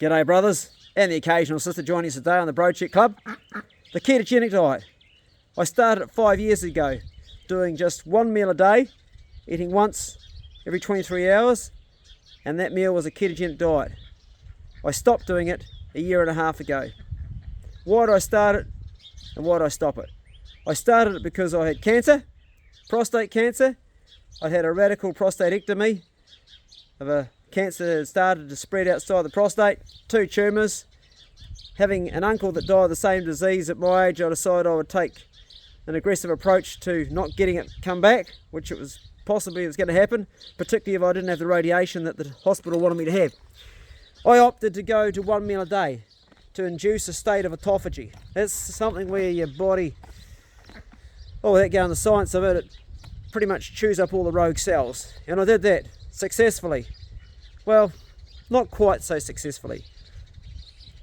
G'day brothers, and the occasional sister joining us today on the Broadcheck Club. The ketogenic diet. I started it 5 years ago, doing just one meal a day, eating once every 23 hours, and that meal was a ketogenic diet. I stopped doing it a year and a half ago. Why did I start it, and why did I stop it? I started it because I had cancer, prostate cancer. I had a radical prostatectomy of a cancer that started to spread outside the prostate, 2 tumours. Having an uncle that died of the same disease at my age, I decided I would take an aggressive approach to not getting it come back, which it was going to happen, particularly if I didn't have the radiation that the hospital wanted me to have. I opted to go to 1 meal a day to induce a state of autophagy. That's something where your body, without going the science of it, it pretty much chews up all the rogue cells. And I did that successfully. Well, not quite so successfully.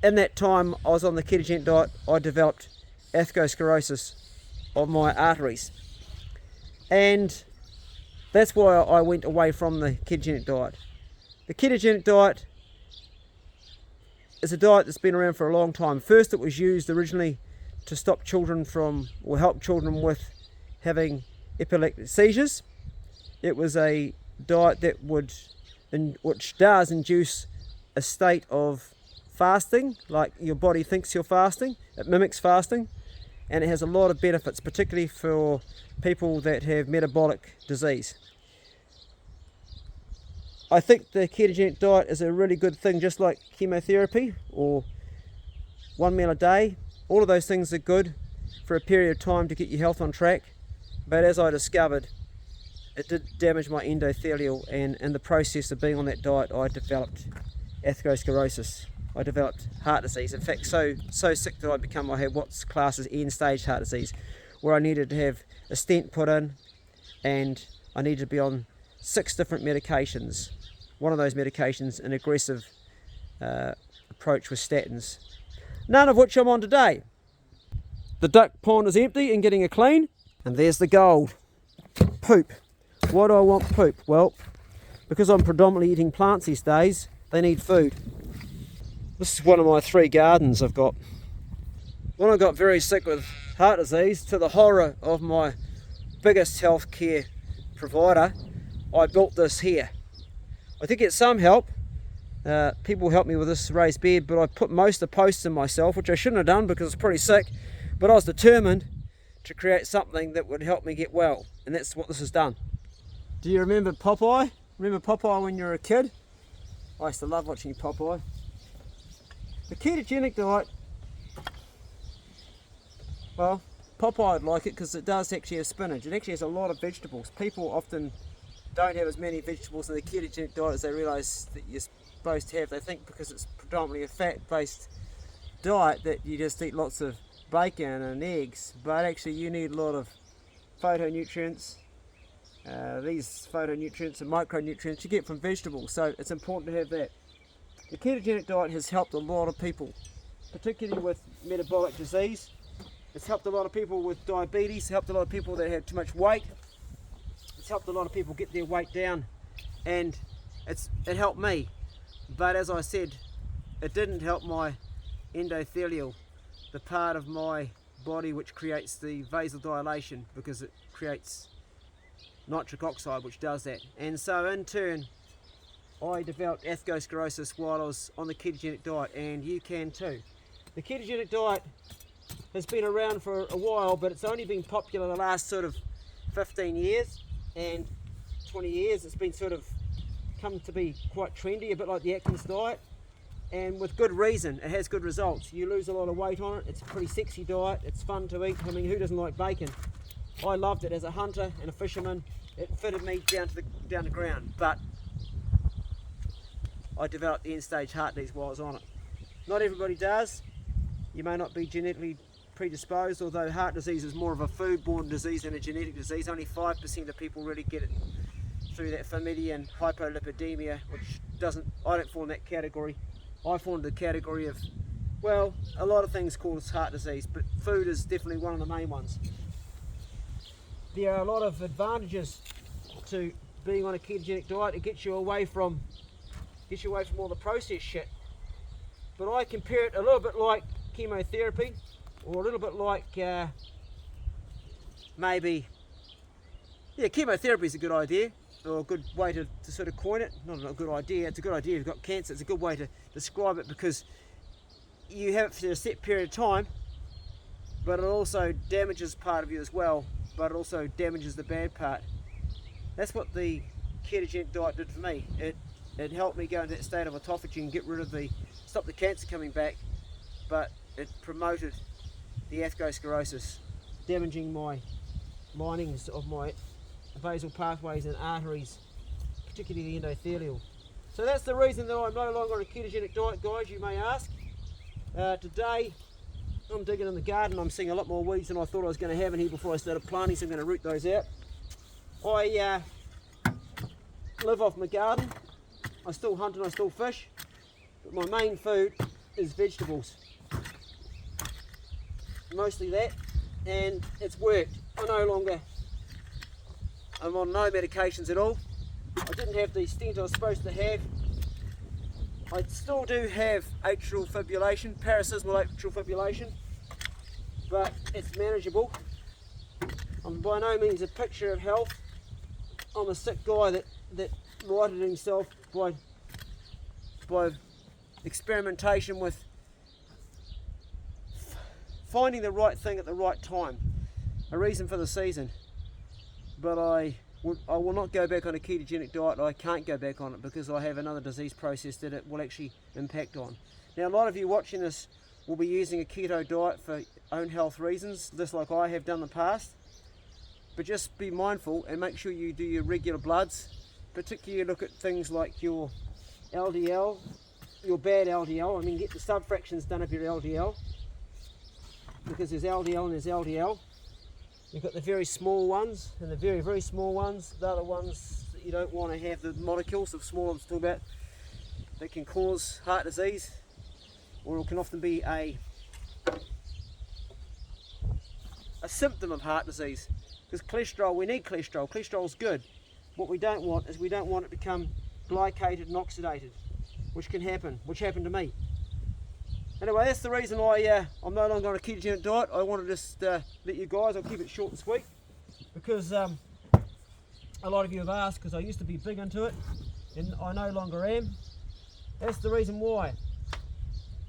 In that time I was on the ketogenic diet, I developed atherosclerosis of my arteries. And that's why I went away from the ketogenic diet. The ketogenic diet is a diet that's been around for a long time. First, it was used originally to stop children from, or help children with having epileptic seizures. It was a diet that which does induce a state of fasting, like your body thinks you're fasting. It mimics fasting, and it has a lot of benefits, particularly for people that have metabolic disease. I think the ketogenic diet is a really good thing, just like chemotherapy or 1 meal a day. All of those things are good for a period of time to get your health on track, but as I discovered, it did damage my endothelial, and in the process of being on that diet I developed atherosclerosis. I developed heart disease. In fact, so sick that I had what's classed as end-stage heart disease, where I needed to have a stent put in, and I needed to be on 6 different medications. One of those medications, an aggressive approach with statins, none of which I'm on today. The duck pond is empty and getting a clean, and there's the gold. Poop. Why do I want poop? Well, because I'm predominantly eating plants these days, they need food. This is one of my 3 gardens I've got. When I got very sick with heart disease, to the horror of my biggest healthcare provider, I built this here. I did get some help. People helped me with this raised bed, but I put most of the posts in myself, which I shouldn't have done because I was pretty sick, but I was determined to create something that would help me get well, and that's what this has done. Do you remember Popeye? Remember Popeye when you were a kid? I used to love watching Popeye. The ketogenic diet, well, Popeye would like it because it does actually have spinach. It actually has a lot of vegetables. People often don't have as many vegetables in the ketogenic diet as they realise that you're supposed to have. They think because it's predominantly a fat-based diet that you just eat lots of bacon and eggs, but actually you need a lot of phytonutrients. These phytonutrients and micronutrients you get from vegetables, so it's important to have that. The ketogenic diet has helped a lot of people, particularly with metabolic disease. It's helped a lot of people with diabetes, it's helped a lot of people that have too much weight. It's helped a lot of people get their weight down, and it helped me. But as I said, it didn't help my endothelial, the part of my body which creates the vasodilation, because it creates nitric oxide which does that. And so in turn I developed atherosclerosis while I was on the ketogenic diet, and you can too. The ketogenic diet has been around for a while, but it's only been popular the last sort of 15 years and 20 years. It's been sort of come to be quite trendy, a bit like the Atkins diet, and with good reason. It has good results. You lose a lot of weight on it. It's a pretty sexy diet. It's fun to eat. I mean, who doesn't like bacon? I loved it as a hunter and a fisherman. It fitted me down to ground, but I developed the end-stage heart disease while I was on it. Not everybody does. You may not be genetically predisposed, although heart disease is more of a food-borne disease than a genetic disease. Only 5% of people really get it through that familial hypolipidemia, which I don't fall in that category. I fall into the category of, well, a lot of things cause heart disease, but food is definitely one of the main ones. There are a lot of advantages to being on a ketogenic diet. It gets you away from all the processed shit. but I compare it a little bit like chemotherapy, or a little bit like maybe, yeah, chemotherapy is a good idea, or a good way to sort of coin it. Not a good idea, it's a good idea if you've got cancer. It's a good way to describe it, because you have it for a set period of time, but it also damages part of you as well, but it also damages the bad part. That's what the ketogenic diet did for me. It helped me go into that state of autophagy and get rid of stop the cancer coming back, but it promoted the atherosclerosis, damaging my linings of my basal pathways and arteries, particularly the endothelial. So that's the reason that I'm no longer on a ketogenic diet, guys, you may ask. Today, I'm digging in the garden. I'm seeing a lot more weeds than I thought I was going to have in here before I started planting, so I'm going to root those out. I live off my garden. I still hunt and I still fish, but my main food is vegetables. Mostly that, and it's worked. I'm on no medications at all. I didn't have the stent I was supposed to have. I still do have atrial fibrillation, paroxysmal atrial fibrillation, but it's manageable. I'm by no means a picture of health. I'm a sick guy that righted himself by experimentation with finding the right thing at the right time, a reason for the season. But I will not go back on a ketogenic diet. I can't go back on it because I have another disease process that it will actually impact on. Now, a lot of you watching this will be using a keto diet for own health reasons, just like I have done in the past. But just be mindful and make sure you do your regular bloods. Particularly look at things like your LDL, your bad LDL. I mean, get the subfractions done of your LDL, because there's LDL and there's LDL. You've got the very small ones and the very, very small ones. They're the ones that you don't want to have, the molecules, the small ones I'm talking about, that can cause heart disease, or it can often be a symptom of heart disease. Because cholesterol, we need cholesterol. Cholesterol's good. What we don't want is we don't want it to become glycated and oxidated, which can happen, which happened to me. Anyway, that's the reason I'm no longer on a ketogenic diet. I want to just let you guys, I'll keep it short and sweet, because a lot of you have asked, because I used to be big into it, and I no longer am. That's the reason why.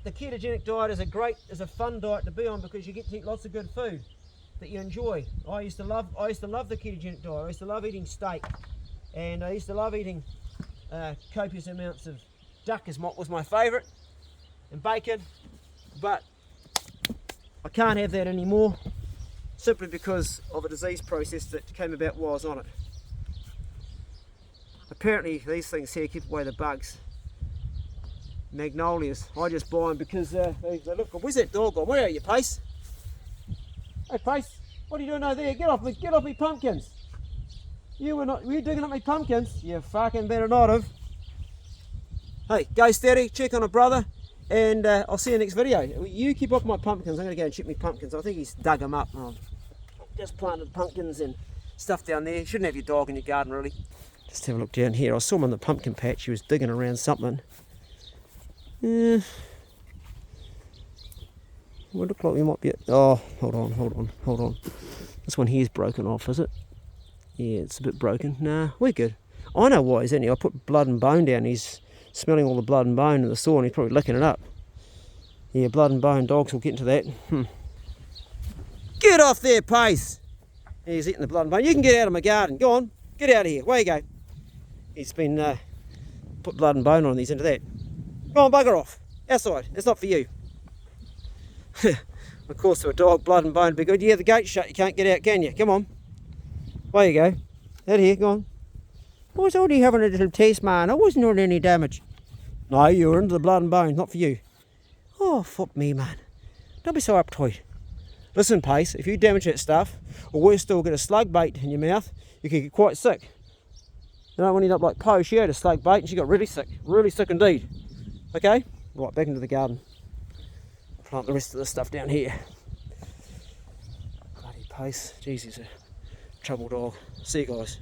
The ketogenic diet is a fun diet to be on, because you get to eat lots of good food that you enjoy. I used to love the ketogenic diet. I used to love eating steak, and I used to love eating copious amounts of duck, was my favourite, and bacon, but I can't have that anymore, simply because of a disease process that came about while I was on it. Apparently these things here keep away the bugs. Magnolias, I just buy them because they look good. Where's that dog gone? Where are you, Pace? Hey Pace, what are you doing over there? Get off me pumpkins. Were you digging up my pumpkins? You fucking better not have. Hey, go steady, check on a brother, and I'll see you next video. You keep off my pumpkins. I'm going to go and check my pumpkins. I think he's dug them up. I've just planted pumpkins and stuff down there. You shouldn't have your dog in your garden, really. Just have a look down here. I saw him in the pumpkin patch. He was digging around something. Well, look like we might be... Oh, hold on. This one here's broken off, is it? Yeah, it's a bit broken. Nah, we're good. I know why he's in here. I put blood and bone down. He's smelling all the blood and bone in the saw, and he's probably licking it up. Yeah, blood and bone, dogs will get into that. Get off there, Pace! He's eating the blood and bone. You can get out of my garden. Go on, get out of here. Where you go? He's been put blood and bone on, he's into that. Go on, bugger off. Outside. It's not for you. Of course, to a dog, blood and bone would be good. Yeah, the gate's shut. You can't get out, can you? Come on. There you go. Out here, go on. I was only having a little taste, man. I wasn't doing any damage. No, you were into the blood and bones, not for you. Oh, fuck me, man. Don't be so uptight. Listen, Pace, if you damage that stuff, or worse still, get a slug bait in your mouth, you can get quite sick. You don't want to end up like Poe. She had a slug bait and she got really sick indeed. Okay? Right, back into the garden. Plant the rest of the stuff down here. Bloody Pace. Jeez, he's a trouble dog. See you guys.